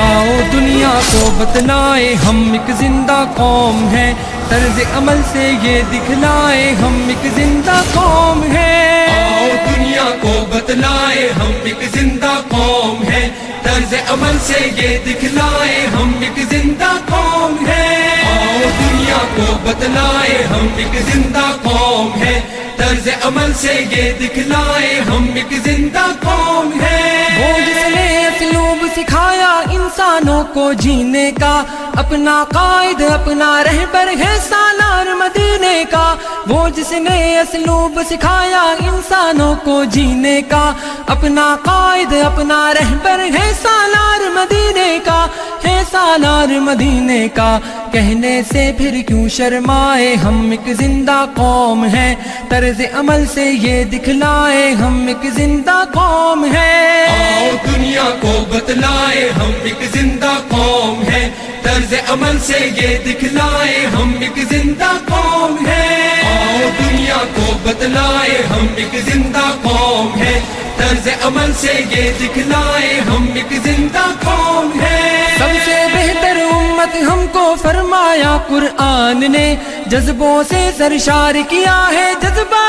آؤ دنیا کو بتلائیں ہم ایک زندہ قوم ہیں، طرز عمل سے یہ دکھلائیں ہم ایک زندہ قوم ہیں۔ آؤ دنیا کو بتلائیں ہم ایک زندہ قوم ہیں، طرز عمل سے یہ دکھلائیں ہم ایک زندہ قوم ہیں۔ آؤ دنیا کو بتلائیں ہم ایک زندہ قوم ہیں، طرز عمل سے یہ دکھلائیں ہم ایک زندہ قوم ہیں۔ وہ جس نے اسلوب سکھایا انسانوں کو جینے کا، اپنا قائد اپنا رہبر ہے سالار مدینے کا۔ وہ جس نے اسلوب سکھایا انسانوں کو جینے کا، اپنا قائد اپنا رہبر ہے سالار مدینے کا، ہے سالار مدینے کا۔ کہنے سے پھر کیوں شرمائے ہم ایک زندہ قوم ہیں، طرز عمل سے یہ دکھلائے ہم ایک زندہ قوم ہیں۔ آؤ دنیا کو بتلائے ہم ایک زندہ قوم ہیں، طرز عمل سے یہ دکھلائے ہم ایک زندہ قوم ہیں۔ آؤ دنیا کو بتلائے ہم ایک زندہ قوم ہیں، طرز عمل سے یہ دکھلائے ہم ایک زندہ قوم ہیں۔ سب سے بہتر امت ہم کو فرمایا قرآن نے، جذبوں سے سرشار کیا ہے جذبہ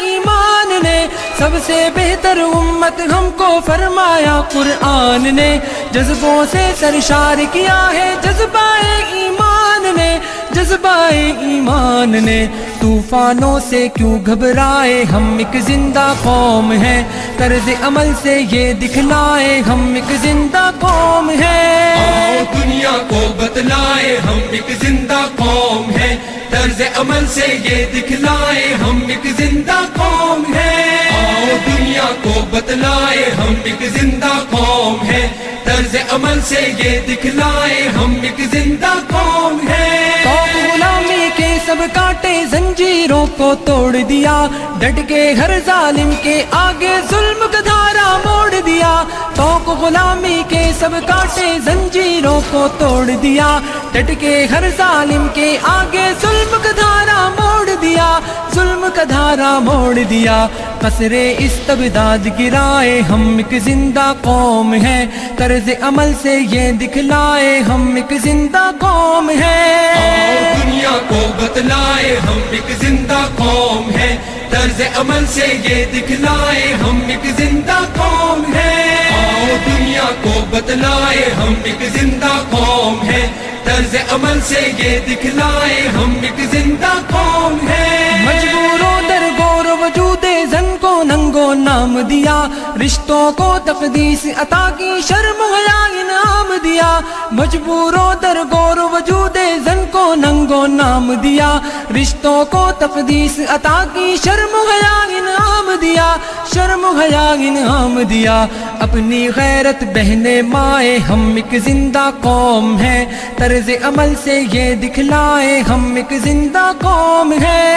ایمان نے۔ سب سے بہتر امت ہم کو فرمایا قرآن نے، جذبوں سے سرشار کیا ہے جذبہ ایمان نے، جذبہ ایمان نے۔ طوفانوں سے کیوں گھبرائے ہم ایک زندہ قوم ہیں، طرز عمل سے یہ دکھلائے ہم ایک زندہ قوم ہیں۔ آؤ دنیا کو بتلائے ہم ایک زندہ قوم ہیں، طرز عمل سے یہ دکھلائے ہم ایک زندہ قوم ہیں۔ آؤ دنیا کو بتلائے ہم ایک زندہ قوم ہیں، طرز عمل سے یہ دکھلائے ہم ایک زندہ قوم ہیں۔ غلامی کے سب کاٹے زنجیروں کو توڑ دیا، ڈٹ کے ہر ظالم کے آگے ظلم کا دھارا موڑ دیا۔ توق غلامی کے سب کاٹے زنجیروں کو توڑ دیا، ڈٹ کے ہر ظالم کے آگے ظلم کا دھارا موڑ دیا، ظلم کا دھارا موڑ دیا۔ قصر استبداد گرائے ہم ایک زندہ قوم ہیں، طرز عمل سے یہ دکھلائے ہم ایک زندہ قوم ہیں۔ آؤ دنیا کو بتلائے ہم ایک زندہ قوم ہیں، طرز عمل سے یہ دکھلائے ہم ایک زندہ قوم ہیں۔ آؤ دنیا کو بتلائے ہم ایک زندہ قوم ہیں، طرز عمل سے یہ دکھلائے ہم ایک زندہ قوم ہیں۔ مجبوروں در غور وجود زن کو ننگو نام دیا، رشتوں کو تقدیس عطا کی شرم حیا انعام دیا۔ مجبوروں در غور وجود زن کو ننگو نام دیا، رشتوں کو تقدیس عطا کی شرم حیا انعام دیا، شرم حیا انعام دیا۔ اپنی غیرت بہنے مائے ہم ایک زندہ قوم ہیں، طرز عمل سے یہ دکھلائے ہم ایک زندہ قوم ہیں۔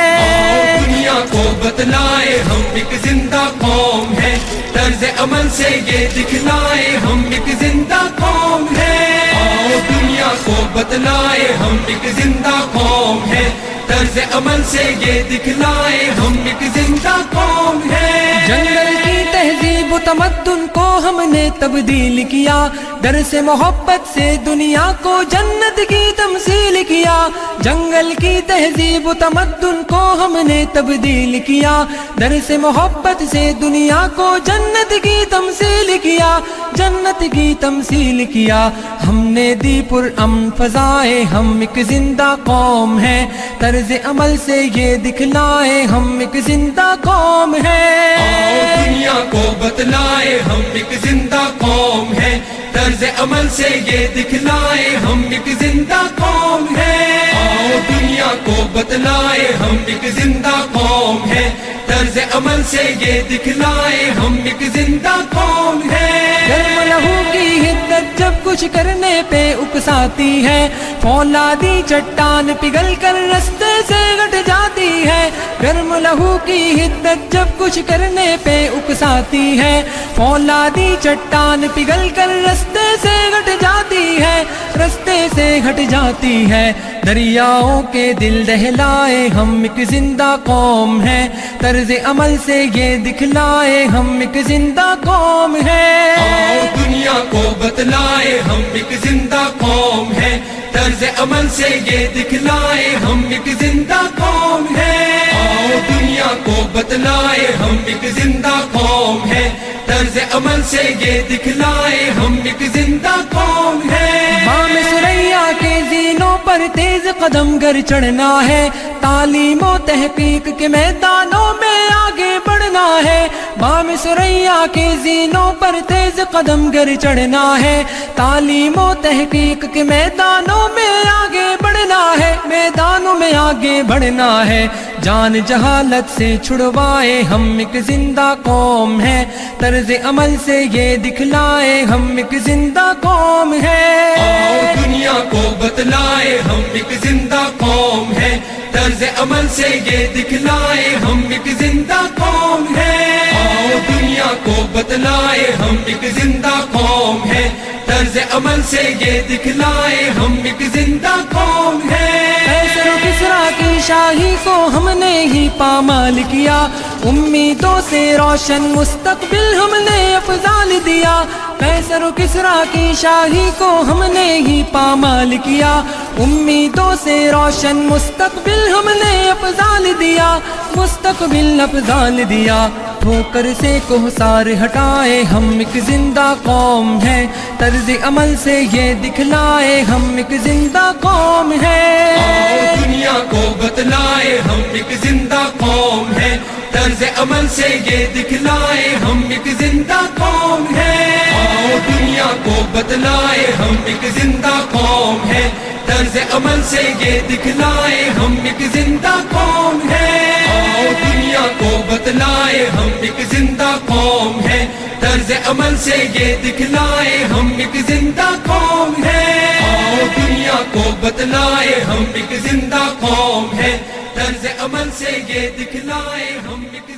آؤ دنیا کو بتلائے ہم ایک زندہ قوم ہیں، طرز عمل سے یہ دکھلائے ہم ایک زندہ قوم ہیں۔ آؤ دنیا کو بتلائے ہم ایک زندہ قوم ہیں، طرز عمل سے یہ دکھلائے ہم ایک زندہ قوم ہیں۔ جنگل کی تہذیب و تمدن کو ہم نے تبدیل کیا، درس محبت سے دنیا کو جنت کی تمثیل کیا۔ جنگل کی تہذیب و تمدن کو ہم نے تبدیل کیا، درس محبت سے دنیا کو جنت کی تمثیل کیا، جنت کی تمثیل کیا۔ ہم نے دی پر امن فضائے ہم ایک زندہ قوم ہیں، طرز عمل سے یہ دکھلائے ہم ایک زندہ قوم ہیں۔ آؤ دنیا کو بتلائے ہم ایک زندہ قوم ہیں، طرز عمل سے یہ دکھلائے ہم ایک زندہ قوم ہیں۔ آؤ دنیا کو بتلائے ہم ایک زندہ قوم ہیں، طرز عمل سے یہ دکھلائے ہم ایک زندہ قوم ہیں۔ گرم لہو کی حدت جب کچھ کرنے پہ اکساتی ہے، فولادی چٹان پگھل کر رستے سے گٹ جاتی ہے۔ گرم لہو کی حدت جب کچھ کرنے پہ اکساتی ہے، فولادی چٹان پگھل کر رستے سے گٹ جاتی ہے، رستے سے ہٹ جاتی ہے۔ دریاؤں کے دل دہلائے ہم ایک زندہ قوم ہیں، طرز عمل سے یہ دکھلائے ہم ایک زندہ قوم ہیں۔ آؤ دنیا کو بتلائے ہم ایک زندہ قوم ہے، طرز عمل سے یہ دکھلائے ہم ایک زندہ قوم ہے۔ آؤ دنیا کو بتلائے ہم ایک زندہ قوم ہے، طرز عمل سے یہ دکھلائے ہم ایک زندہ قوم ہے۔ بام ثریا کے زینوں پر تیز قدم گر چڑھنا ہے، تعلیم و تحقیق کے میدانوں میں آگے بڑھنا ہے۔ بام ثریا کے زینوں پر تیز قدم گر چڑھنا ہے، تعلیم و تحقیق کے میدانوں میں آگے بڑھنا ہے، میدانوں میں آگے بڑھنا ہے۔ جان جہالت سے چھڑوائے ہم ایک زندہ قوم ہے، طرز عمل سے یہ دکھلائے ہم ایک زندہ قوم ہے۔ آؤ دنیا کو بتلائے ہم ایک زندہ قوم ہے، طرز عمل سے یہ دکھلائے ہم ایک زندہ قوم ہے۔ آؤ دنیا کو بتلائے ہم ایک زندہ قوم ہے، طرز عمل سے یہ دکھلائے ہم ایک زندہ قوم ہے۔ قیصر و کسریٰ کی شاہی کو ہم نے ہی پامال کیا، امیدوں سے روشن مستقبل ہم نے افضال دیا۔ قیصر و کسریٰ کی شاہی کو ہم نے ہی پامال کیا، امیدوں سے روشن مستقبل ہم نے افضال دیا، مستقبل افضال دیا۔ ٹھوکر سے کوہسار ہٹائے ہم ایک زندہ قوم ہے، طرز عمل سے یہ دکھلائے ہم ایک زندہ قوم ہے۔ آؤ دنیا کو بتلائے ہم ایک زندہ قوم ہے، طرز عمل سے یہ دکھلائے ہم ایک زندہ قوم ہے۔ آؤ دنیا کو بتلائے ہم ایک زندہ قوم ہے، طرز عمل سے یہ دکھلائے ہم ایک زندہ قوم ہے۔ آؤ دنیا کو بتلائے ہم ایک زندہ قوم ہے، طرز عمل سے یہ دکھلائے ہم ایک زندہ قوم ہے۔ آؤ دنیا کو بتلائے ہم ایک زندہ قوم ہے، طرز عمل سے یہ دکھلائے ہم ایک